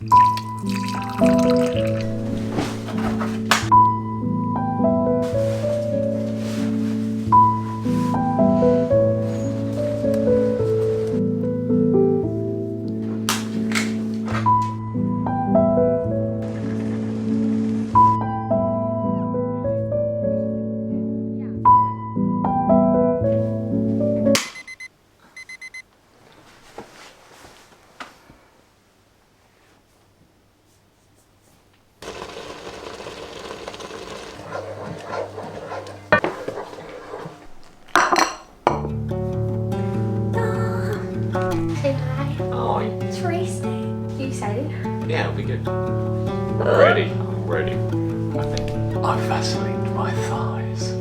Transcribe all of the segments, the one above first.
Say hi. Hi. It's race day. Are you excited? Yeah, it'll be good. I'm ready. I'm ready. I think I've Vaselined my thighs.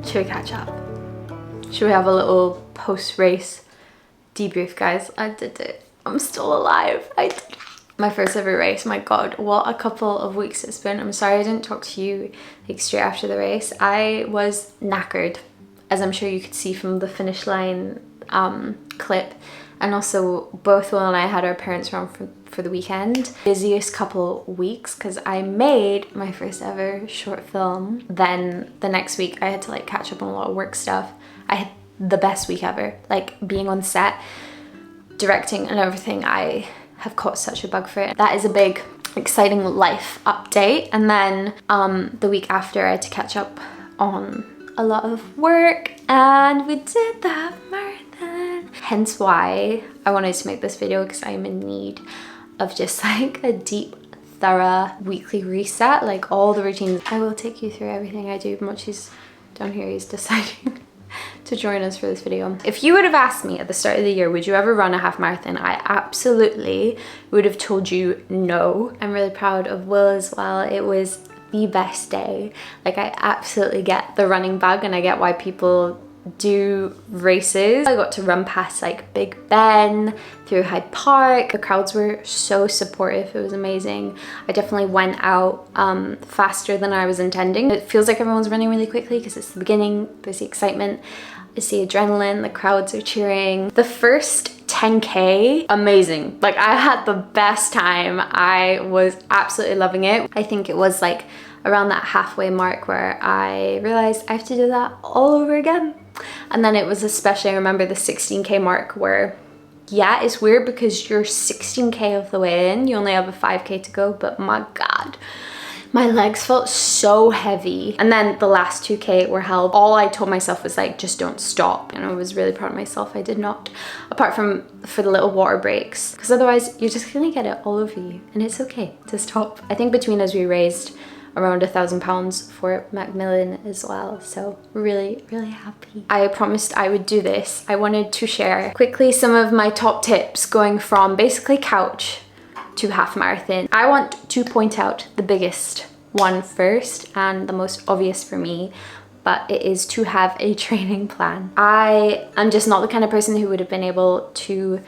Should we catch up? Should we have a little post-race debrief, guys? I did it. I'm still alive. I did it. My first ever race. My god, what a couple of weeks it's been. I'm sorry I didn't talk to you like straight after the race. I was knackered, as I'm sure you could see from the finish line clip. And also both Will and I had our parents around for the weekend. Busiest couple weeks because I made my first ever short film. Then the next week I had to like catch up on a lot of work stuff. I had the best week ever, like being on set, directing and everything. I have caught such a bug for it. That is a big exciting life update. And then the week after I had to catch up on a lot of work and we did that marathon. Hence why I wanted to make this video, because I'm in need of just like a deep, thorough weekly reset, like all the routines. I will take you through everything I do. Mochi's down here, he's deciding to join us for this video. If you would have asked me at the start of the year, would you ever run a half marathon? I absolutely would have told you no. I'm really proud of Will as well. It was the best day. Like I absolutely get the running bug and I get why people do races. I got to run past like Big Ben, through Hyde Park. The crowds were so supportive. It was amazing. I definitely went out faster than I was intending. It feels like everyone's running really quickly because it's the beginning. There's the excitement, it's the adrenaline, the crowds are cheering. The first 10K, amazing. Like I had the best time. I was absolutely loving it. I think it was like around that halfway mark where I realized I have to do that all over again. And then it was especially, I remember the 16K mark where, yeah, it's weird because you're 16K of the way in, you only have a 5K to go, but my God, my legs felt so heavy. And then the last 2K were hell. All I told myself was like, just don't stop. And I was really proud of myself. I did not, apart from for the little water breaks, because otherwise you're just gonna get it all over you and it's okay to stop. I think between us we raised around £1,000 for Macmillan as well, so really, really happy. I promised I would do this. I wanted to share quickly some of my top tips going from basically couch to half marathon. I want to point out the biggest one first and the most obvious for me, but it is to have a training plan. I am just not the kind of person who would have been able to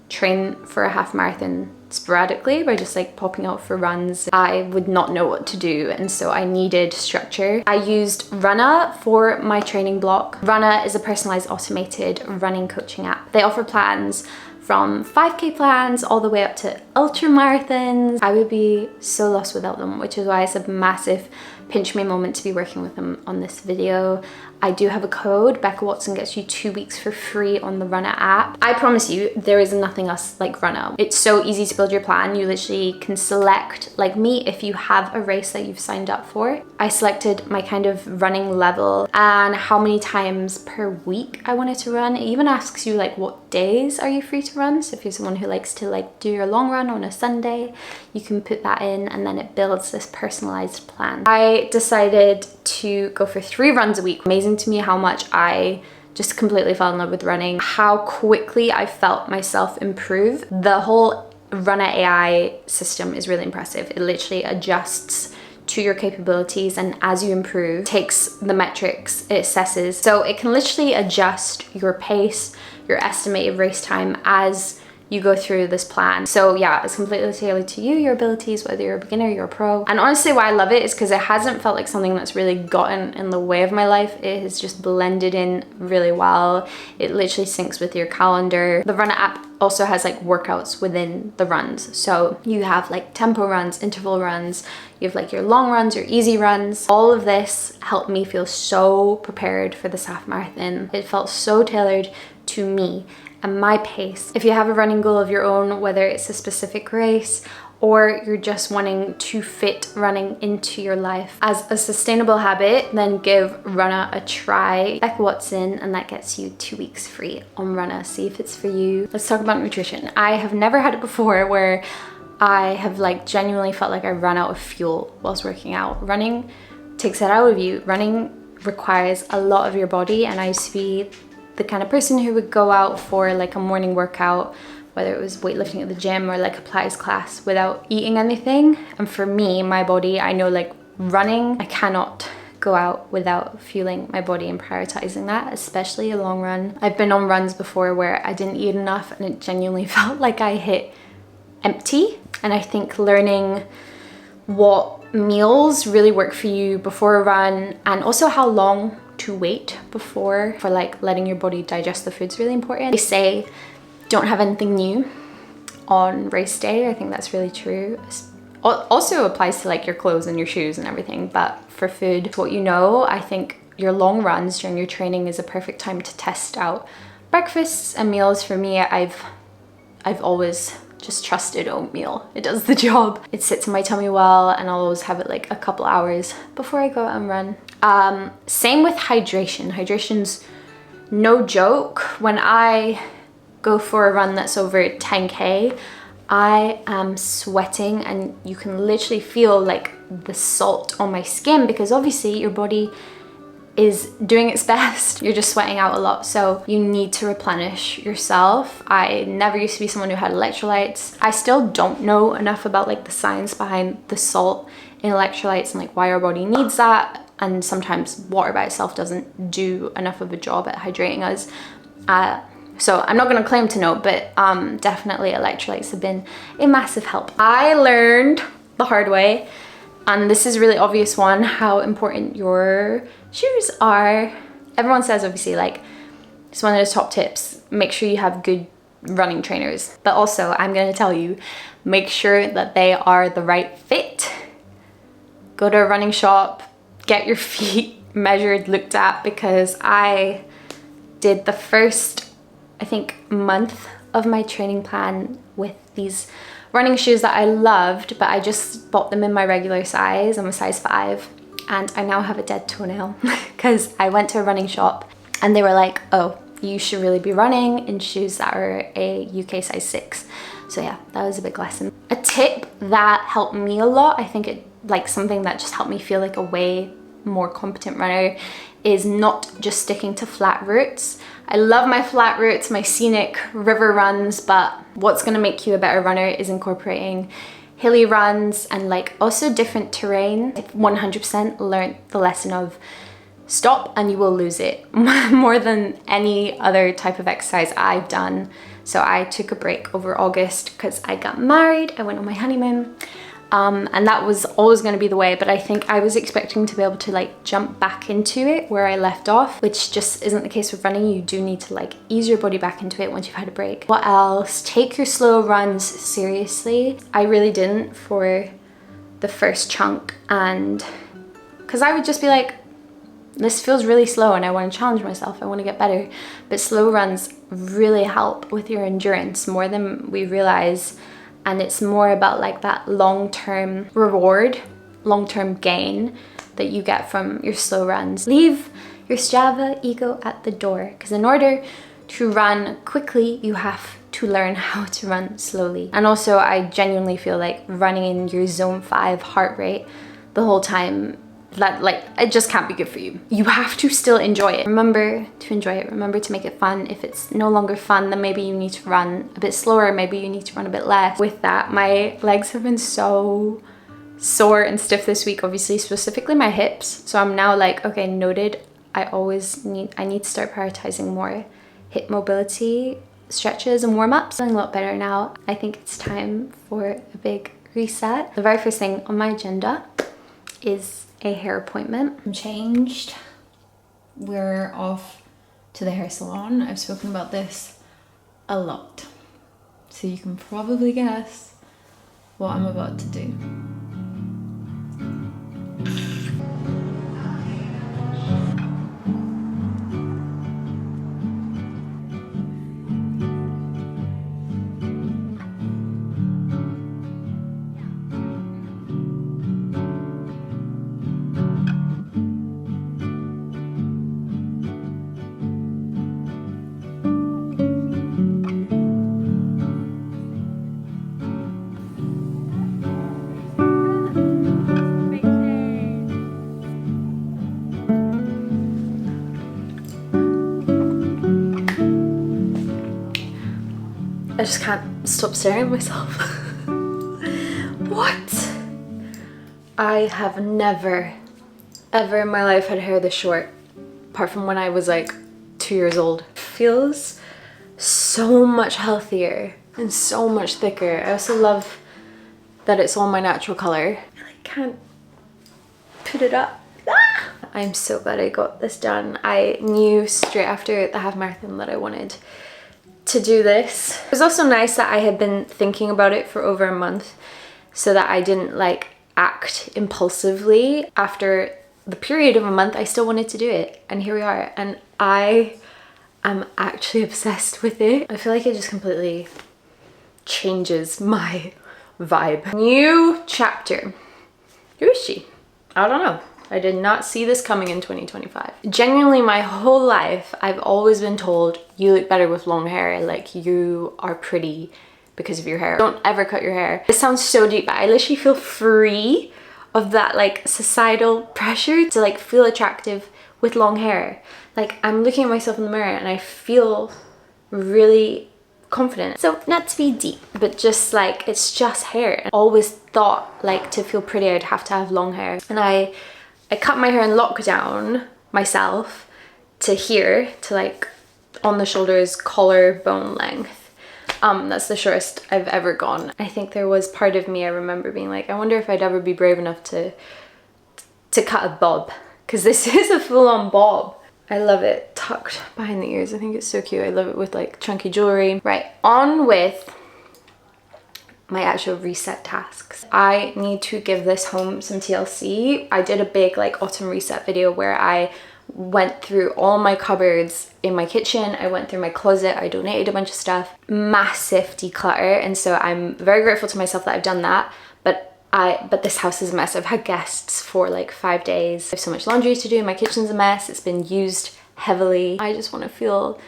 train for a half marathon sporadically by just like popping out for runs. I would not know what to do, and so I needed structure. I used Runna for my training block. Runna is a personalized automated running coaching app. They offer plans from 5K plans all the way up to ultra marathons. I would be so lost without them, which is why it's a massive pinch me moment to be working with them on this video. I do have a code. Becca Watson gets you 2 weeks for free on the Runner app. I promise you, there is nothing else like Runner. It's so easy to build your plan. You literally can select, like me, if you have a race that you've signed up for. I selected my kind of running level and how many times per week I wanted to run. It even asks you like what days are you free to run. So if you're someone who likes to like do your long run on a Sunday, you can put that in and then it builds this personalized plan. I decided to go for 3 runs a week. Amazing to me how much I just completely fell in love with running, how quickly I felt myself improve. The whole Runner AI system is really impressive. It literally adjusts to your capabilities, and as you improve, takes the metrics it assesses. So it can literally adjust your pace, your estimated race time as you go through this plan. So yeah, it's completely tailored to you, your abilities, whether you're a beginner, you're a pro. And honestly, why I love it is because it hasn't felt like something that's really gotten in the way of my life. It has just blended in really well. It literally syncs with your calendar. The Runner app also has like workouts within the runs. So you have like tempo runs, interval runs, you have like your long runs, your easy runs. All of this helped me feel so prepared for this half marathon. It felt so tailored to me and my pace. If you have a running goal of your own, whether it's a specific race or you're just wanting to fit running into your life as a sustainable habit, then give Runner a try. Becca Watson, and that gets you 2 weeks free on Runner. See if it's for you. Let's talk about nutrition. I have never had it before where I have like genuinely felt like I ran out of fuel whilst working out. Running takes it out of you. Running requires a lot of your body, and I used to be the kind of person who would go out for like a morning workout, whether it was weightlifting at the gym or like a Pilates class, without eating anything. And for me, my body, I know like running, I cannot go out without fueling my body and prioritizing that, especially a long run. I've been on runs before where I didn't eat enough and it genuinely felt like I hit empty. And I think learning what meals really work for you before a run, and also how long to wait before for like letting your body digest the food's really important. They say don't have anything new on race day. I think that's really true. Also applies to like your clothes and your shoes and everything, but for food, what you know, I think your long runs during your training is a perfect time to test out breakfasts and meals. For me, I've always just trusted oatmeal. It does the job. It sits in my tummy well, and I'll always have it like a couple hours before I go out and run. Same with hydration. Hydration's no joke. When I go for a run that's over 10K, I am sweating, and you can literally feel like the salt on my skin, because obviously your body is doing its best. You're just sweating out a lot, so you need to replenish yourself. I never used to be someone who had electrolytes. I still don't know enough about like the science behind the salt in electrolytes and like why our body needs that. And sometimes water by itself doesn't do enough of a job at hydrating us. So I'm not gonna claim to know, but definitely electrolytes have been a massive help. I learned the hard way, and this is a really obvious one, how important your shoes are. Everyone says obviously like it's one of the top tips, make sure you have good running trainers, but also I'm gonna tell you, make sure that they are the right fit. Go to a running shop, get your feet measured, looked at, because I did the first, I think, month of my training plan with these running shoes that I loved, but I just bought them in my regular size. I'm a size 5, and I now have a dead toenail because I went to a running shop and they were like, oh, you should really be running in shoes that are a UK size 6. So yeah, that was a big lesson. A tip that helped me a lot, I think it like something that just helped me feel like a way more competent runner, is not just sticking to flat routes. I love my flat routes, my scenic river runs, but what's gonna make you a better runner is incorporating hilly runs and like also different terrain. I've 100% learned the lesson of stop and you will lose it more than any other type of exercise I've done. So I took a break over August because I got married, I went on my honeymoon, And that was always going to be the way, but I think I was expecting to be able to like jump back into it where I left off, which just isn't the case with running. You do need to like ease your body back into it once you've had a break. What else? Take your slow runs seriously. I really didn't for the first chunk, and because I would just be like, this feels really slow and I want to challenge myself, I want to get better. But slow runs really help with your endurance more than we realize. And it's more about like that long-term reward, long-term gain that you get from your slow runs. Leave your Strava ego at the door, because in order to run quickly, you have to learn how to run slowly. And also I genuinely feel like running in your zone 5 heart rate the whole time, that like it just can't be good for you. You have to still enjoy it. Remember to enjoy it, remember to make it fun. If it's no longer fun, then maybe you need to run a bit slower, maybe you need to run a bit less. With that, my legs have been so sore and stiff this week, obviously, specifically my hips. So I'm now like, okay, noted, I need to start prioritizing more hip mobility stretches and warm-ups. Feeling a lot better now. I think it's time for a big reset. The very first thing on my agenda is a hair appointment. I'm changed. We're off to the hair salon. I've spoken about this a lot, so you can probably guess what I'm about to do. I just can't stop staring at myself. What? I have never, ever in my life had hair this short, apart from when I was like 2 years old. It feels so much healthier and so much thicker. I also love that it's all my natural color. I like can't put it up. Ah! I'm so glad I got this done. I knew straight after the half marathon that I wanted to do this. It was also nice that I had been thinking about it for over a month, so that I didn't like act impulsively. After the period of a month, I still wanted to do it, and here we are, and I am actually obsessed with it. I feel like it just completely changes my vibe. New chapter. Who is she? I don't know. I did not see this coming in 2025. Genuinely, my whole life, I've always been told, you look better with long hair, like you are pretty because of your hair. Don't ever cut your hair. It sounds so deep, but I literally feel free of that like societal pressure to like feel attractive with long hair. Like I'm looking at myself in the mirror and I feel really confident. So not to be deep, but just like, it's just hair. I always thought like to feel pretty, I'd have to have long hair. And I cut my hair in lockdown myself to here, to like on the shoulders, collarbone length. That's the shortest I've ever gone. I think there was part of me, I remember being like, I wonder if I'd ever be brave enough to cut a bob, because this is a full-on bob. I love it tucked behind the ears. I think it's so cute. I love it with like chunky jewelry. Right, on with my actual reset tasks. I need to give this home some TLC. I did a big like autumn reset video where I went through all my cupboards in my kitchen. I went through my closet. I donated a bunch of stuff. Massive declutter, and so I'm very grateful to myself that I've done that. But this house is a mess. I've had guests for like 5 days. I have so much laundry to do. My kitchen's a mess. It's been used heavily. I just want to feel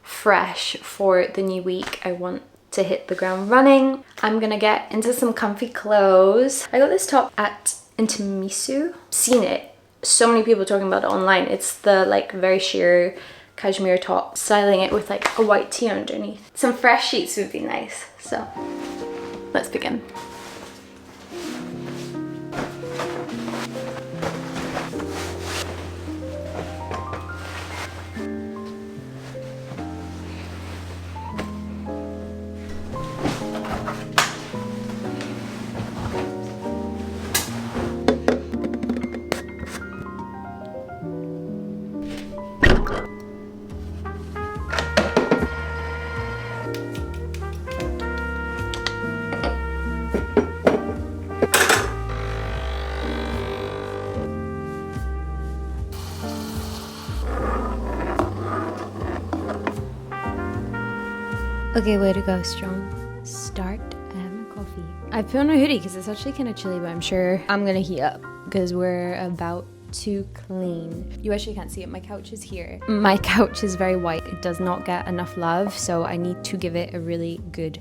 fresh for the new week. I want to hit the ground running. I'm gonna get into some comfy clothes. I got this top at Intimisu. Seen it. So many people talking about it online. It's the like very sheer cashmere top. Styling it with like a white tee underneath. Some fresh sheets would be nice. So let's begin. Okay, way to go, strong start. Coffee. I put on a hoodie because it's actually kind of chilly, but I'm sure I'm gonna heat up because we're about to clean. You actually can't see it, my couch is here. My couch is very white. It does not get enough love, so I need to give it a really good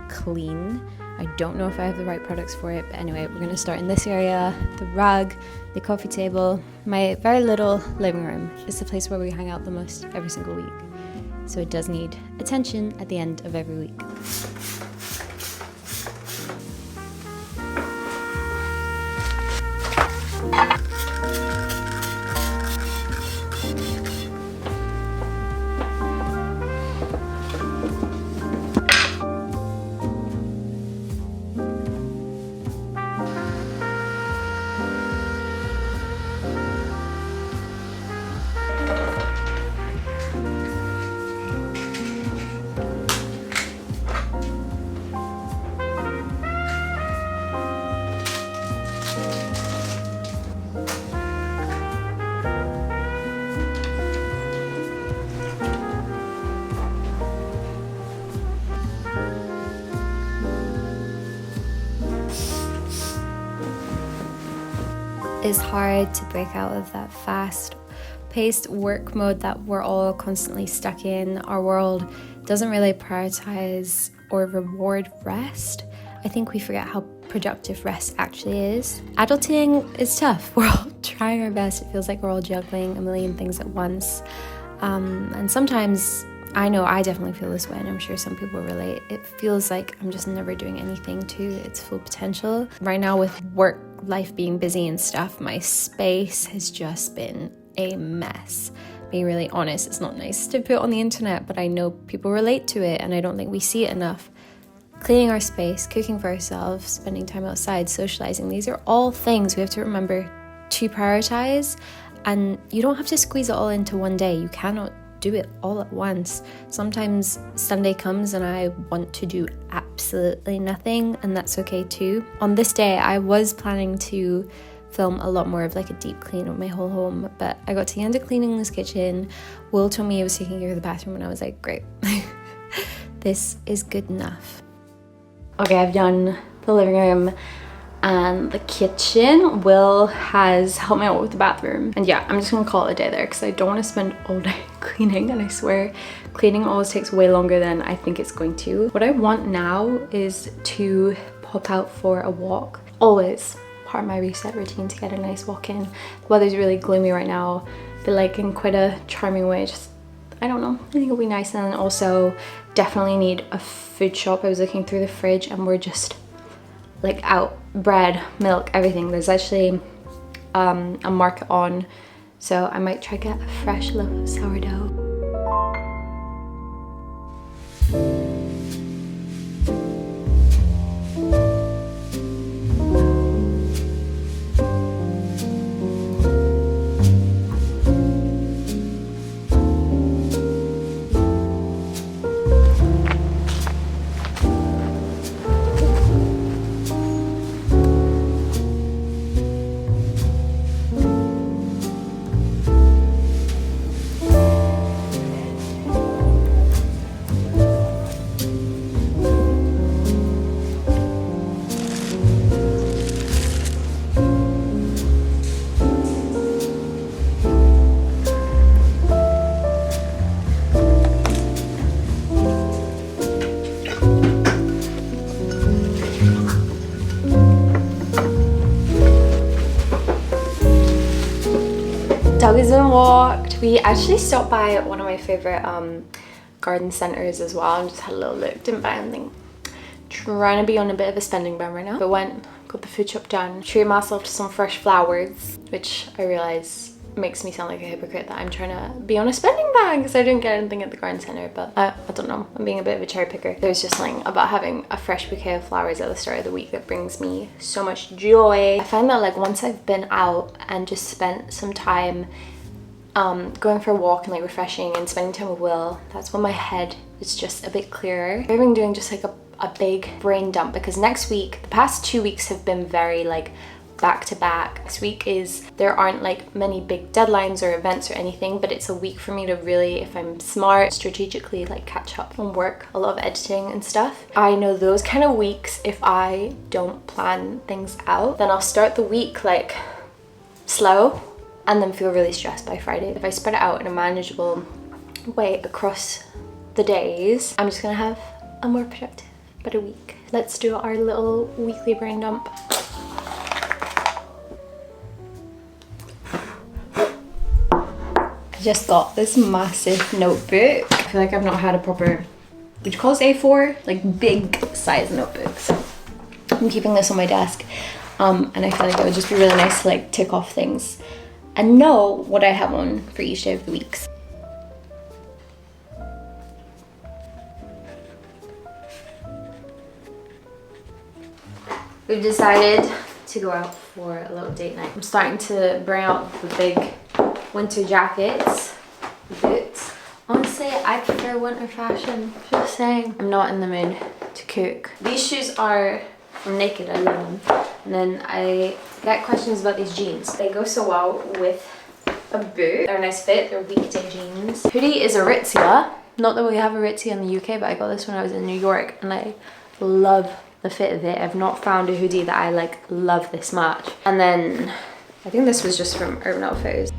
clean. I don't know if I have the right products for it, but anyway, we're gonna start in this area. The rug, the coffee table, my very little living room. It's the place where we hang out the most every single week. So it does need attention at the end of every week. It's hard to break out of that fast-paced work mode that we're all constantly stuck in. Our world doesn't really prioritize or reward rest. I think we forget how productive rest actually is. Adulting is tough. We're all trying our best. It feels like we're all juggling a million things at once. And sometimes, I know I definitely feel this way, and I'm sure some people relate. It feels like I'm just never doing anything to its full potential. Right now with work, life being busy and stuff, my space has just been a mess. Being really honest, it's not nice to put on the internet, but I know people relate to it, and I don't think we see it enough. Cleaning our space, cooking for ourselves, spending time outside, socializing, these are all things we have to remember to prioritize, and you don't have to squeeze it all into one day. You cannot do it all at once. Sometimes Sunday comes and I want to do absolutely nothing, and that's okay too. On this day, I was planning to film a lot more of like a deep clean of my whole home, but I got to the end of cleaning this kitchen. Will told me I was taking care of the bathroom, and I was like, great. This is good enough. Okay, I've done the living room and the kitchen. Will has helped me out with the bathroom, and yeah, I'm just gonna call it a day there because I don't want to spend all day cleaning, and I swear cleaning always takes way longer than I think it's going to. What I want now is to pop out for a walk. Always part of my reset routine to get a nice walk in. The weather's really gloomy right now, but like in quite a charming way. Just, I don't know, I think it'll be nice. And then also definitely need a food shop. I was looking through the fridge and we're just like out, bread, milk, everything. There's actually a market on, so I might try to get a fresh loaf of sourdough. Dog has been walked. We actually stopped by one of my favorite garden centers as well and just had a little look. Didn't buy anything. Trying to be on a bit of a spending ban right now. But got the food shop done. Treated myself to some fresh flowers, which I realise makes me sound like a hypocrite that I'm trying to be on a spending ban because I didn't get anything at the garden centre, but I don't know, I'm being a bit of a cherry picker. There's just something about having a fresh bouquet of flowers at the start of the week that brings me so much joy. I find that like once I've been out and just spent some time going for a walk and like refreshing and spending time with Will, that's when my head is just a bit clearer. I've been doing just like a big brain dump because next week, the past 2 weeks have been very like back to back. This week there aren't like many big deadlines or events or anything, but it's a week for me to really, if I'm smart, strategically like catch up on work, a lot of editing and stuff. I know those kind of weeks, if I don't plan things out, then I'll start the week like slow and then feel really stressed by Friday. If I spread it out in a manageable way across the days, I'm just gonna have a more productive, better week. Let's do our little weekly brain dump. I just got this massive notebook. I feel like I've not had a proper, would you call this A4? Like big size notebooks. I'm keeping this on my desk, and I feel like it would just be really nice to like tick off things and know what I have on for each day of the weeks. We've decided to go out for a little date night. I'm starting to bring out the big winter jackets, boots. Honestly, I prefer winter fashion, just saying. I'm not in the mood to cook. These shoes are from Naked, I love them. And then I get questions about these jeans. They go so well with a boot. They're a nice fit, they're weekday jeans. Hoodie is Aritzia. Not that we have Aritzia in the UK, but I got this when I was in New York and I love the fit of it. I've not found a hoodie that I like love this much. And then I think this was just from Urban Outfitters.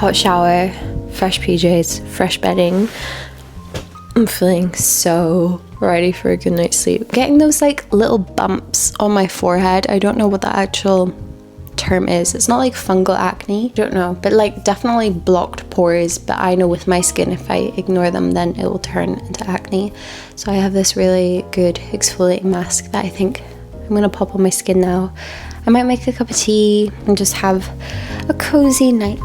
Hot shower, fresh PJs, fresh bedding. I'm feeling so ready for a good night's sleep. Getting those like little bumps on my forehead. I don't know what the actual term is. It's not like fungal acne. I don't know, but like definitely blocked pores. But I know with my skin, if I ignore them, then it will turn into acne. So I have this really good exfoliating mask that I think I'm gonna pop on my skin now. I might make a cup of tea and just have a cozy night.